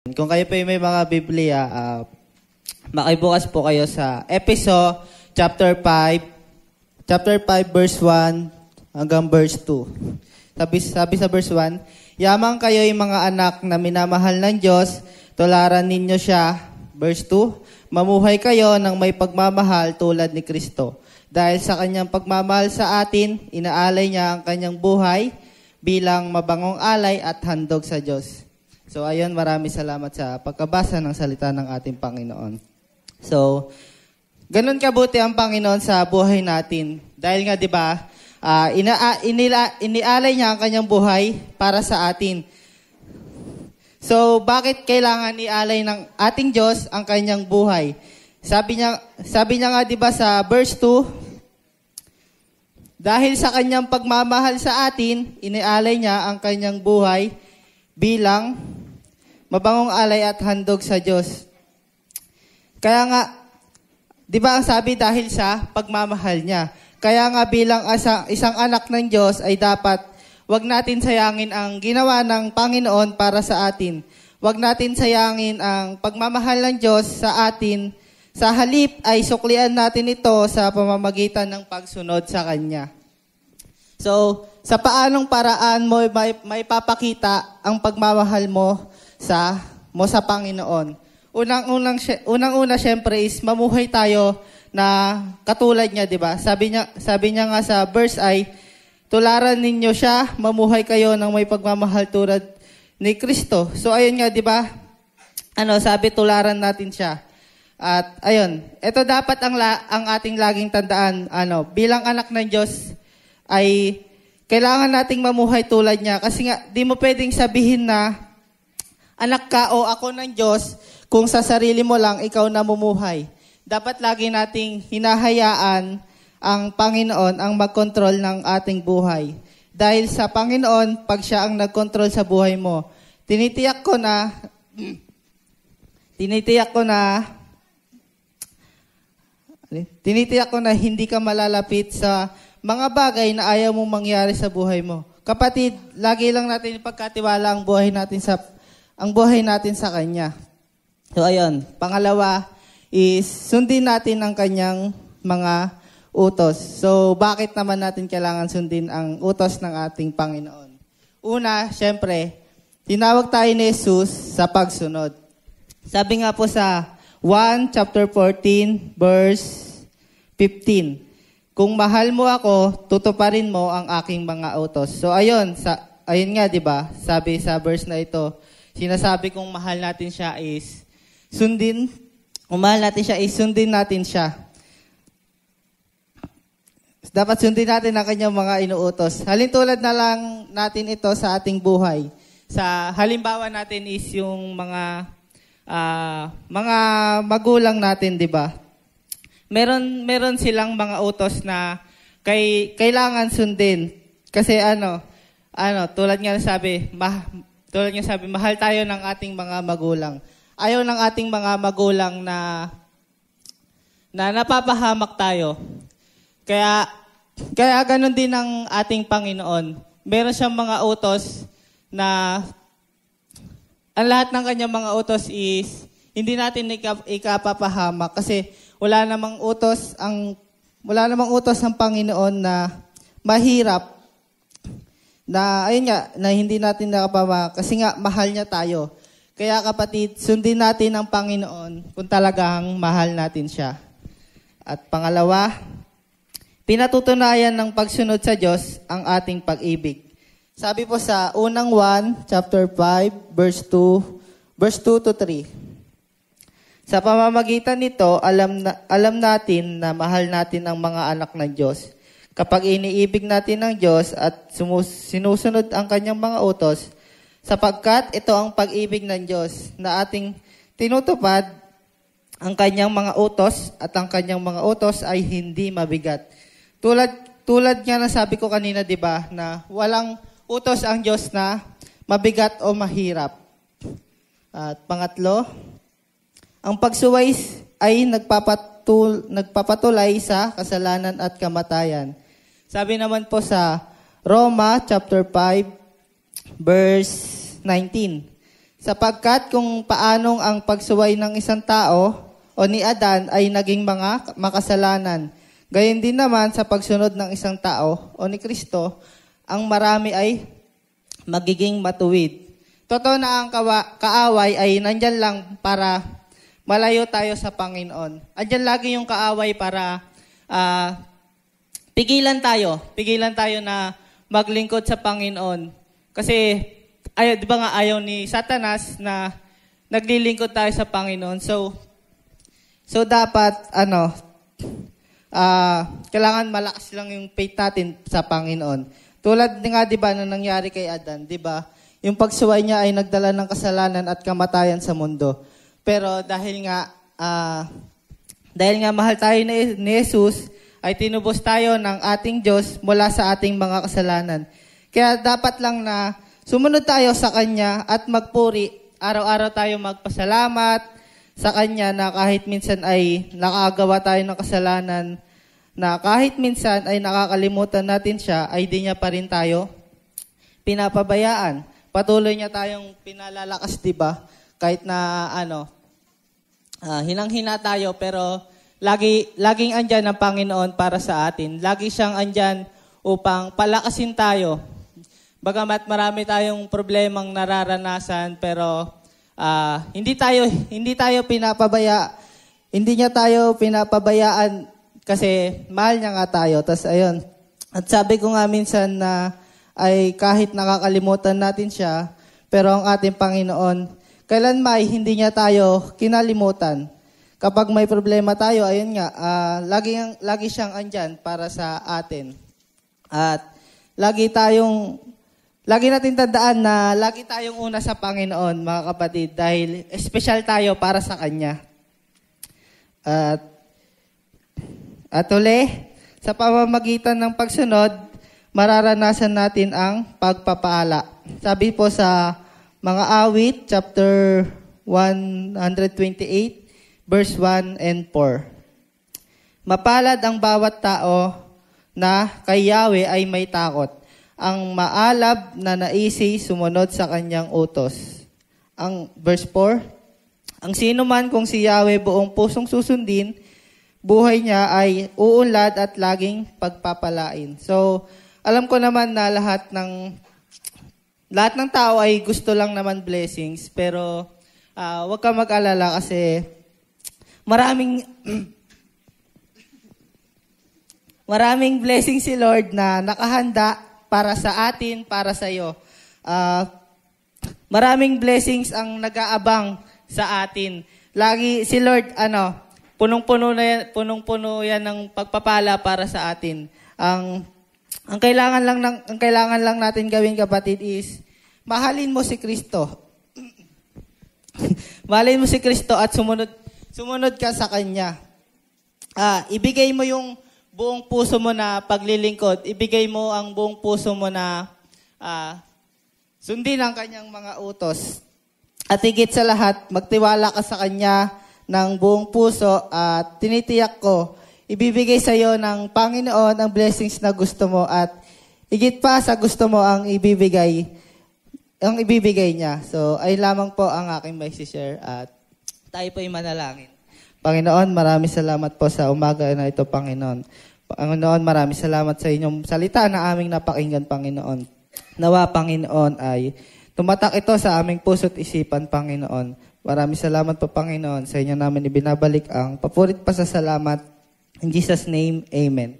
Kung kayo po may mga Biblia, makibukas po kayo sa Efeso chapter 5 verse 1 hanggang verse 2. Sabi sa verse 1, yamang kayo'y mga anak na minamahal ng Diyos, tularan ninyo siya. Verse 2, mamuhay kayo ng may pagmamahal tulad ni Kristo. Dahil sa kanyang pagmamahal sa atin, inaalay niya ang kanyang buhay bilang mabangong alay at handog sa Diyos. So ayun, maraming salamat sa pagkabasa ng salita ng ating Panginoon. So, ganun kabuti ang Panginoon sa buhay natin. Dahil nga 'di ba, inialay niya ang kanyang buhay para sa atin. So, bakit kailangan ialay ng ating Diyos ang kanyang buhay? Sabi niya nga 'di ba sa verse 2, dahil sa kanyang pagmamahal sa atin, inialay niya ang kanyang buhay bilang mabangong alay at handog sa Diyos. Kaya nga, di ba ang sabi dahil sa pagmamahal niya. Kaya nga bilang isang anak ng Diyos ay dapat wag natin sayangin ang ginawa ng Panginoon para sa atin. Wag natin sayangin ang pagmamahal ng Diyos sa atin. Sa halip ay suklian natin ito sa pamamagitan ng pagsunod sa Kanya. So, sa paanong paraan mo may papakita ang pagmamahal mo sa Panginoon? Unang-una syempre is mamuhay tayo na katulad niya, 'di ba? Sabi niya nga sa verse ay tularan ninyo siya, mamuhay kayo ng may pagmamahal tulad ni Kristo. So ayun nga, 'di ba? Sabi tularan natin siya. At ayun, ito dapat ang ating laging tandaan, bilang anak ng Diyos ay kailangan nating mamuhay tulad niya kasi nga di mo pwedeng sabihin na anak ka o ako ng Diyos kung sa sarili mo lang ikaw namumuhay. Dapat lagi nating hinahayaan ang Panginoon ang magkontrol ng ating buhay. Dahil sa Panginoon, pag siya ang nagkontrol sa buhay mo, tinitiyak ko na hindi ka malalapit sa mga bagay na ayaw mong mangyari sa buhay mo. Kapatid, lagi lang natin ipagkatiwala ang buhay natin sa Kanya. So ayun, pangalawa is sundin natin ang Kanyang mga utos. So bakit naman natin kailangan sundin ang utos ng ating Panginoon? Una, syempre, tinawag tayo ni Jesus sa pagsunod. Sabi nga po sa 1 chapter 14 verse 15, kung mahal mo ako, tutuparin mo ang aking mga utos. So ayun nga 'di ba? Sabi sa verse na ito, sinasabi kong mahal natin siya is sundin natin siya. Dapat sundin natin ang kanyang mga inuutos. Halintulad na lang natin ito sa ating buhay. Sa halimbawa natin is yung mga magulang natin, 'di ba? Meron silang mga utos na kailangan sundin. Kasi tulad nga sabi, mahal tayo ng ating mga magulang. Ayaw ng ating mga magulang na napapahamak tayo. Kaya ganun din ang ating Panginoon. Meron siyang mga utos na ang lahat ng kanyang mga utos is hindi natin ikapapahamak kasi wala namang utos ang Panginoon na mahirap na hindi natin nakapahamak kasi nga mahal niya tayo. Kaya kapatid, sundin natin ang Panginoon kung talagang mahal natin siya. At pangalawa, pinatutunayan ng pagsunod sa Diyos ang ating pag-ibig. Sabi po sa unang 1, chapter 5, verse 2 to 3. Sa pamamagitan nito, alam natin na mahal natin ang mga anak ng Diyos. Kapag iniibig natin ang Diyos at sinusunod ang kanyang mga utos, sapagkat ito ang pag-ibig ng Diyos na ating tinutupad ang kanyang mga utos at ang kanyang mga utos ay hindi mabigat. Tulad nga na sabi ko kanina, 'di ba, na walang utos ang Diyos na mabigat o mahirap. At pangatlo, ang pagsuway ay nagpapatulay sa kasalanan at kamatayan. Sabi naman po sa Roma chapter 5 verse 19. Sapagkat kung paanong ang pagsuway ng isang tao o ni Adan ay naging mga makasalanan, gayon din naman sa pagsunod ng isang tao o ni Kristo, ang marami ay magiging matuwid. Totoo na ang kaaway ay nandyan lang para malayo tayo sa Panginoon. Andyan lagi yung kaaway para pigilan tayo na maglingkod sa Panginoon. Kasi, di ba nga ayaw ni Satanas na naglilingkod tayo sa Panginoon. So dapat, kailangan malakas lang yung faith natin sa Panginoon. Tulad nga, di ba, na nangyari kay Adan, di ba? Yung pagsuway niya ay nagdala ng kasalanan at kamatayan sa mundo. Pero dahil nga mahal tayo ni Jesus, ay tinubos tayo ng ating Diyos mula sa ating mga kasalanan. Kaya dapat lang na sumunod tayo sa Kanya at magpuri. Araw-araw tayo magpasalamat sa Kanya na kahit minsan ay nakagawa tayo ng kasalanan, na kahit minsan ay nakakalimutan natin siya, ay di niya pa rin tayo pinapabayaan. Patuloy niya tayong pinalalakas, di ba? Kahit na hinang-hina tayo, pero laging andyan ang Panginoon para sa atin. Lagi siyang andyan upang palakasin tayo. Bagamat marami tayong problemang nararanasan, pero hindi niya tayo pinapabayaan kasi mahal niya nga tayo. Tas ayun. At sabi ko nga minsan na ay kahit nakakalimutan natin siya, pero ang ating Panginoon, kailanman hindi niya tayo kinalimutan. Kapag may problema tayo, ayun nga, lagi siyang andyan para sa atin. At lagi natin tandaan na lagi tayong una sa Panginoon, mga kapatid, dahil special tayo para sa Kanya. At uli, sa pamamagitan ng pagsunod, mararanasan natin ang pagpapala. Sabi po sa mga awit, chapter 128, verse 1 and 4. Mapalad ang bawat tao na kay Yahweh ay may takot, ang maalab na naisi sumunod sa kanyang utos. Ang verse 4, ang sino man kung si Yahweh buong pusong susundin, buhay niya ay uunlad at laging pagpapalain. So, alam ko naman na lahat ng tao ay gusto lang naman blessings, pero huwag ka mag-alala kasi maraming blessings si Lord na nakahanda para sa atin, para sa iyo. Maraming blessings ang nag-aabang sa atin. Lagi si Lord, punong-puno yan ng pagpapala para sa atin. Ang kailangan lang natin gawin, kapatid, is mahalin mo si Kristo. Mahalin mo si Kristo at sumunod ka sa Kanya. Ibigay mo yung buong puso mo na paglilingkod. Ibigay mo ang buong puso mo na sundin ang Kanyang mga utos. At higit sa lahat, magtiwala ka sa Kanya ng buong puso at tinitiyak ko, ibibigay sa iyo ng Panginoon ang blessings na gusto mo at higit pa sa gusto mo ang ibibigay niya. So, ay lamang po ang aking may share at tayo po ay manalangin. Panginoon, maraming salamat po sa umaga na ito, Panginoon. Panginoon, maraming salamat sa inyong salita na aming napakinggan, Panginoon. Nawa, Panginoon, ay tumatak ito sa aming puso't isipan, Panginoon. Maraming salamat po, Panginoon. Sa inyo namin ibinabalik ang papurit pasasalamat. In Jesus' name, Amen.